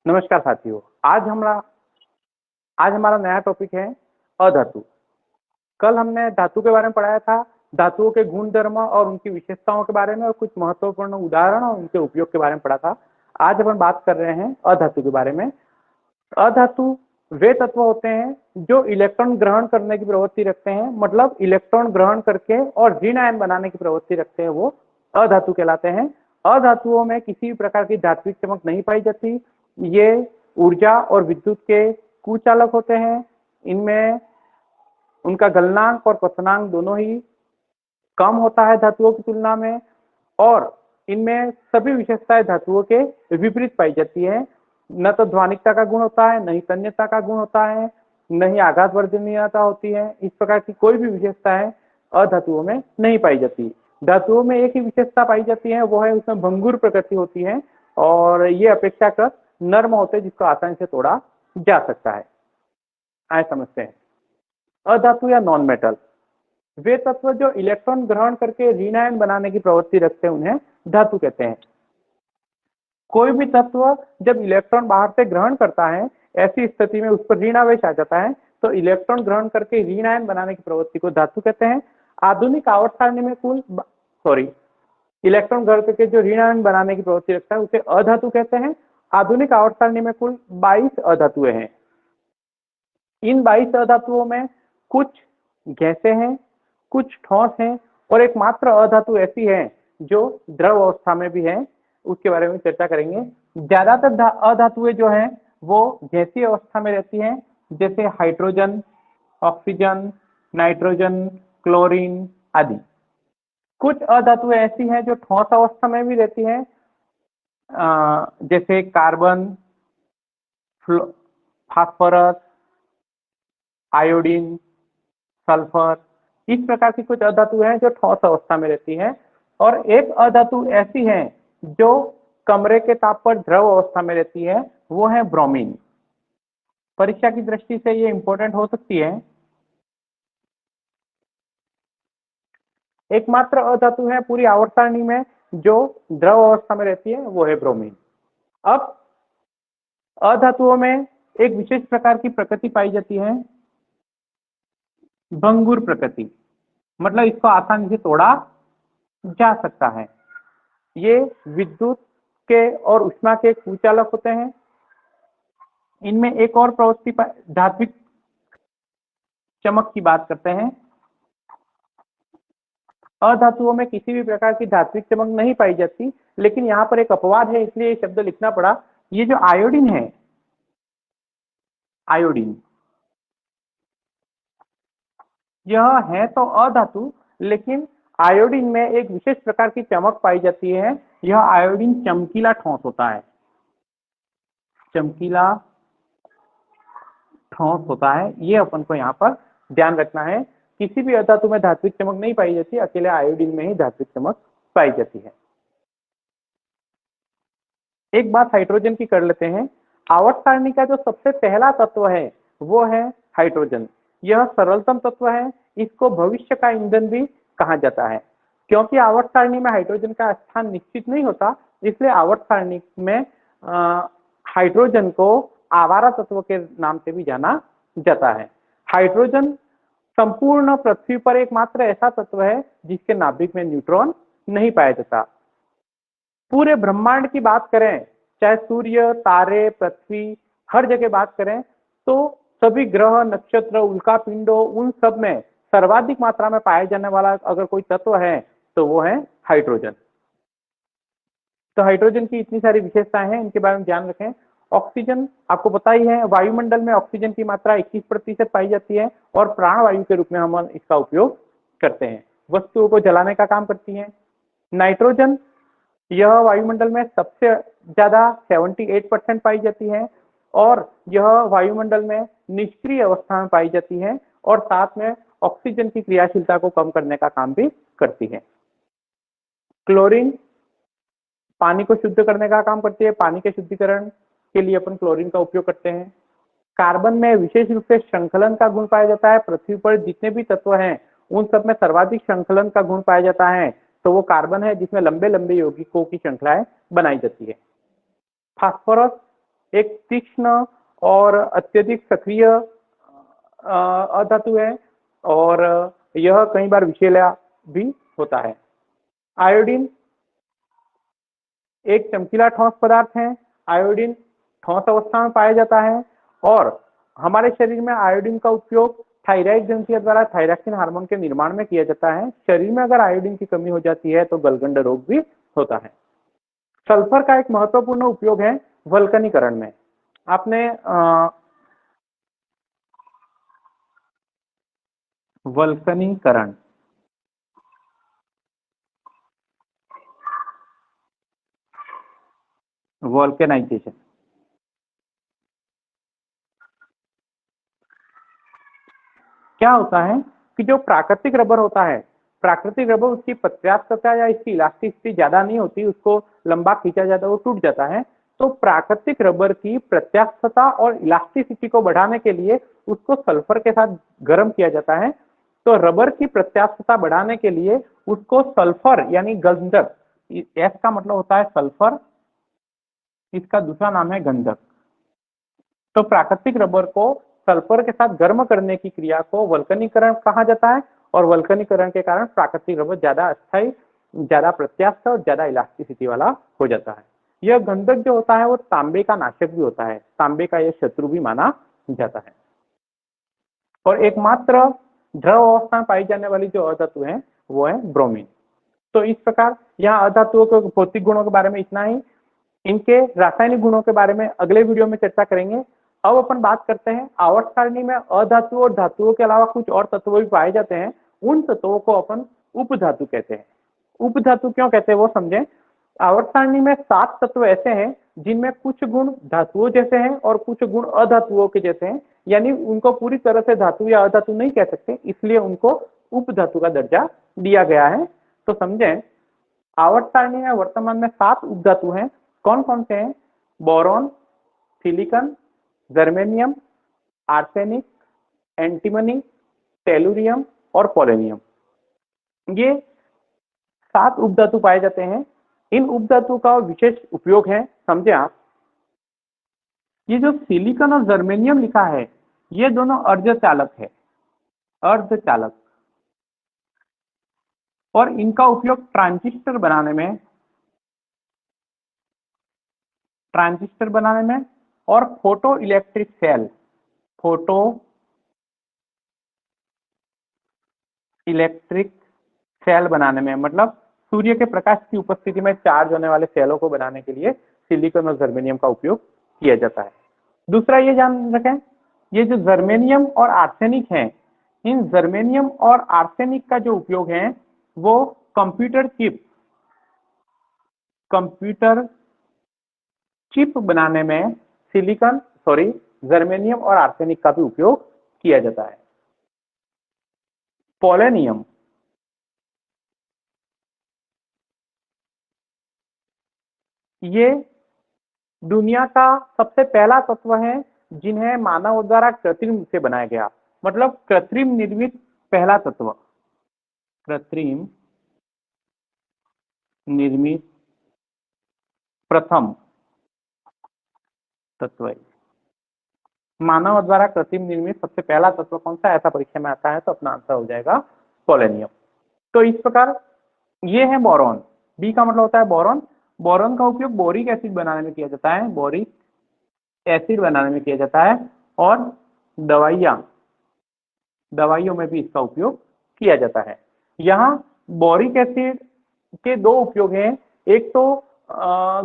नमस्कार साथियों। आज हमारा नया टॉपिक है अधातु। कल हमने धातु के बारे में पढ़ाया था, धातुओं के गुण धर्म और उनकी विशेषताओं के बारे में और कुछ महत्वपूर्ण उदाहरण और उनके उपयोग के बारे में पढ़ा था। आज अपन बात कर रहे हैं अधातु के बारे में। अधातु वे तत्व होते हैं जो इलेक्ट्रॉन ग्रहण करने की प्रवृत्ति रखते हैं, मतलब इलेक्ट्रॉन ग्रहण करके और ऋण आयन बनाने की प्रवृत्ति रखते हैं, वो अधातु कहलाते हैं। अधातुओं में किसी भी प्रकार की धात्विक चमक नहीं पाई जाती। ये ऊर्जा और विद्युत के कुचालक होते हैं। इनमें उनका गलनांक और पतनांक दोनों ही कम होता है धातुओं की तुलना में, और इनमें सभी विशेषताएं धातुओं के विपरीत पाई जाती है। न तो ध्वनिकता का गुण होता है, न ही तन्यता का गुण होता है, न ही आघात वर्जनीयता होती है। इस प्रकार की कोई भी विशेषताएं अधातुओं में नहीं पाई जाती। धातुओं में एक ही विशेषता पाई जाती है, वो है उसमें भंगुर प्रकृति होती है और ये अपेक्षाकृत नर्म होते हैं, जिसको आसानी से तोड़ा जा सकता है। आए समझते हैं अधातु या नॉन मेटल। वे तत्व जो इलेक्ट्रॉन ग्रहण करके ऋण आयन बनाने की प्रवृत्ति रखते हैं, उन्हें धातु कहते हैं। कोई भी तत्व जब इलेक्ट्रॉन बाहर से ग्रहण करता है, ऐसी स्थिति में उस पर ऋण आवेश आ जाता है, तो इलेक्ट्रॉन ग्रहण करके ऋण आयन बनाने की प्रवृत्ति को धातु कहते हैं। आधुनिक आवर्त सारणी में इलेक्ट्रॉन ग्रहण करके जो ऋण आयन बनाने की प्रवृत्ति रखता है, उसे अधातु कहते हैं। आधुनिक आवर्त सारणी में कुल 22 अधातुएं हैं। इन 22 अधातुओं में कुछ गैसें हैं, कुछ ठोस हैं और एक मात्र अधातु ऐसी है जो द्रव अवस्था में भी है। उसके बारे में चर्चा करेंगे। ज्यादातर अधातुएं जो हैं वो गैसीय अवस्था में रहती हैं, जैसे हाइड्रोजन, ऑक्सीजन, नाइट्रोजन, क्लोरीन आदि। कुछ अधातुएं ऐसी हैं जो ठोस अवस्था में भी रहती हैं, जैसे कार्बन, फास्फोरस, आयोडीन, सल्फर। इस प्रकार की कुछ अधातु हैं जो ठोस अवस्था में रहती हैं, और एक अधातु ऐसी है जो कमरे के ताप पर द्रव अवस्था में रहती है, वो है ब्रोमीन। परीक्षा की दृष्टि से ये इंपॉर्टेंट हो सकती है। एकमात्र अधातु है पूरी आवर्त सारणी में जो द्रव अवस्था में रहती है, वो है ब्रोमीन। अब अधातुओं में एक विशेष प्रकार की प्रकृति पाई जाती है, भंगुर प्रकृति, मतलब इसको आसानी से तोड़ा जा सकता है। ये विद्युत के और उष्मा के कुचालक होते हैं। इनमें एक और प्रवृत्ति धात्विक चमक की बात करते हैं। अधातुओं में किसी भी प्रकार की धात्विक चमक नहीं पाई जाती, लेकिन यहाँ पर एक अपवाद है, इसलिए ये शब्द लिखना पड़ा। ये जो आयोडीन है, आयोडीन यह है तो अधातु, लेकिन आयोडीन में एक विशेष प्रकार की चमक पाई जाती है। यह आयोडीन चमकीला ठोस होता है, चमकीला ठोस होता है। ये अपन को यहाँ पर ध्यान रखना है। किसी भी अधातु में धात्विक चमक नहीं पाई जाती, अकेले आयोडीन में ही धात्विक चमक पाई जाती है। एक बात हाइड्रोजन की कर लेते हैं। आवर्त सारणी का जो सबसे पहला तत्व है वो है हाइड्रोजन। यह सरलतम तत्व है, इसको भविष्य का ईंधन भी कहा जाता है। क्योंकि आवर्त सारणी में हाइड्रोजन का स्थान निश्चित नहीं होता, इसलिए आवर्त सारणी में हाइड्रोजन को आवारा तत्व के नाम से भी जाना जाता है। हाइड्रोजन संपूर्ण पृथ्वी पर एकमात्र ऐसा तत्व है जिसके नाभिक में न्यूट्रॉन नहीं पाया जाता। पूरे ब्रह्मांड की बात करें, चाहे सूर्य, तारे, पृथ्वी, हर जगह बात करें, तो सभी ग्रह, नक्षत्र, उल्कापिंडों, उन सब में सर्वाधिक मात्रा में पाया जाने वाला अगर कोई तत्व है तो वो है हाइड्रोजन। तो हाइड्रोजन की इतनी सारी विशेषताएं हैं, इनके बारे में ध्यान रखें। ऑक्सीजन आपको पता ही है, वायुमंडल में ऑक्सीजन की मात्रा 21% पाई जाती है और प्राणवायु के रूप में हम इसका उपयोग करते हैं, वस्तुओं को जलाने का काम करती है। नाइट्रोजन यह वायुमंडल में सबसे ज्यादा 78% पाई जाती है और यह वायुमंडल में निष्क्रिय अवस्था में पाई जाती है और साथ में ऑक्सीजन की क्रियाशीलता को कम करने का काम भी करती है। क्लोरीन पानी को शुद्ध करने का काम करती है, पानी के शुद्धिकरण के लिए अपन क्लोरीन का उपयोग करते हैं। कार्बन में विशेष रूप से श्रृंखलन का गुण पाया जाता है। पृथ्वी पर जितने भी तत्व हैं उन सब में सर्वाधिक श्रृंखलन का गुण पाया जाता है, तो वो कार्बन है, जिसमें लंबे लंबे यौगिकों की श्रृंखलाएं बनाई जाती है। फास्फोरस एक तीक्ष्ण और अत्यधिक सक्रिय अधातु है और यह कई बार विषैला भी होता है। आयोडीन एक चमकीला ठोस पदार्थ है। आयोडीन ठोस अवस्था में पाया जाता है और हमारे शरीर में आयोडीन का उपयोग थायराइड ग्रंथि द्वारा थायरॉक्सिन हार्मोन के निर्माण में किया जाता है। शरीर में अगर आयोडीन की कमी हो जाती है तो गलगंड रोग भी होता है। सल्फर का एक महत्वपूर्ण उपयोग है वल्कनीकरण में। आपने वल्कनीकरण वोल्केनाइजेशन क्या होता है कि जो प्राकृतिक रबर होता है, प्राकृतिक रबर उसकी प्रत्यास्थता या इसकी इलास्टिसिटी ज्यादा नहीं होती, उसको लंबा खींचा जाता है वो टूट जाता है। तो प्राकृतिक रबर की प्रत्यास्थता और इलास्टिसिटी को बढ़ाने के लिए उसको सल्फर के साथ गर्म किया जाता है। तो रबर की प्रत्यास्थता बढ़ाने के लिए उसको सल्फर यानी गंधक, एस का मतलब होता है सल्फर, इसका दूसरा नाम है गंधक। तो प्राकृतिक रबर को सल्फर के साथ गर्म करने की क्रिया को वल्कनीकरण कहा जाता है और वल्कनीकरण के कारण प्राकृतिक रबर ज्यादा अस्थायी, ज्यादा प्रत्यास्थ और ज्यादा इलास्टिसिटी वाला हो जाता है। यह गंधक जो होता है वो तांबे का नाशक भी होता है, तांबे का यह शत्रु भी माना जाता है। और एकमात्र द्रव अवस्था में पाई जाने वाली जो अधातु है वो है ब्रोमीन। तो इस प्रकार यहाँ अधातुओं के भौतिक गुणों के बारे में इतना ही। इनके रासायनिक गुणों के बारे में अगले वीडियो में चर्चा करेंगे। अब अपन बात करते हैं आवर्त सारणी में अधातु और धातुओं के अलावा कुछ और तत्व भी पाए जाते हैं। उन तत्वों को अपन उपधातु कहते हैं। उपधातु क्यों कहते हैं वो समझें। आवर्त सारणी में 7 तत्व ऐसे हैं जिनमें कुछ गुण धातुओं जैसे हैं और कुछ गुण अधातुओं के जैसे हैं, यानी उनको पूरी तरह से धातु या अधातु नहीं कह सकते, इसलिए उनको उपधातु का दर्जा दिया गया है। तो समझें आवर्त सारणी में वर्तमान में 7 उपधातु हैं। कौन कौन से हैं? Boron, silicon, germanium, arsenic, antimony, tellurium और पोलोनियम। ये 7 उपधातु पाए जाते हैं। इन उपधातु का विशेष उपयोग है, समझे आप। ये जो सिलिकॉन और जर्मेनियम लिखा है ये दोनों अर्धचालक है, अर्धचालक, और इनका उपयोग ट्रांजिस्टर बनाने में और photo electric cell, photo electric cell बनाने में, मतलब सूर्य के प्रकाश की उपस्थिति में चार्ज होने वाले सेलों को बनाने के लिए सिलिकॉन और जर्मेनियम का उपयोग किया जाता है। दूसरा ये जान रखें, ये जो जर्मेनियम और आर्सेनिक है, इन जर्मेनियम और आर्सेनिक का जो उपयोग है वो कंप्यूटर चिप बनाने में जर्मेनियम और आर्सेनिक का भी उपयोग किया जाता है। पोलोनियम ये दुनिया का सबसे पहला तत्व है जिन्हें मानव द्वारा कृत्रिम से बनाया गया, मतलब कृत्रिम निर्मित पहला तत्व, कृत्रिम निर्मित प्रथम तत्व है। मानव द्वारा कृत्रिम निर्मित सबसे पहला तत्व कौन सा, ऐसा परीक्षा में आता है तो अपना आंसर हो जाएगा पोलोनियम। तो इस प्रकार ये है बोरॉन, बी का मतलब होता है बोरॉन। बोरॉन का उपयोग बोरिक एसिड बनाने में किया जाता है, बोरिक एसिड बनाने में किया जाता है, और दवाइयों में भी इसका उपयोग किया जाता है। यहाँ बोरिक एसिड के 2 उपयोग हैं। एक तो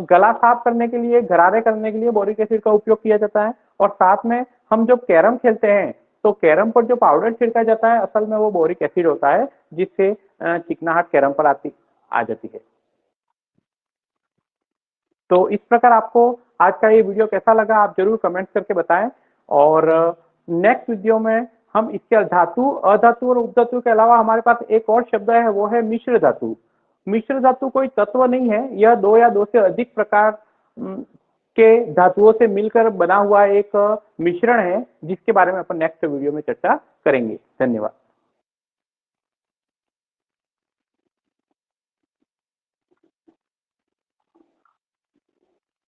गला साफ करने के लिए, गरारे करने के लिए बोरिक एसिड का उपयोग किया जाता है, और साथ में हम जब कैरम खेलते हैं तो कैरम पर जो पाउडर छिड़का जाता है असल में वो बोरिक एसिड होता है, जिससे चिकनाहट कैरम पर आ जाती है। तो इस प्रकार आपको आज का ये वीडियो कैसा लगा आप जरूर कमेंट करके बताएं, और नेक्स्ट वीडियो में हम इसके धातु, अधातु और उपधातु के अलावा हमारे पास एक और शब्द है, वो है मिश्र धातु। मिश्र धातु कोई तत्व नहीं है, यह 2 या 2 से अधिक प्रकार के धातुओं से मिलकर बना हुआ एक मिश्रण है, जिसके बारे में अपन नेक्स्ट वीडियो में चर्चा करेंगे। धन्यवाद।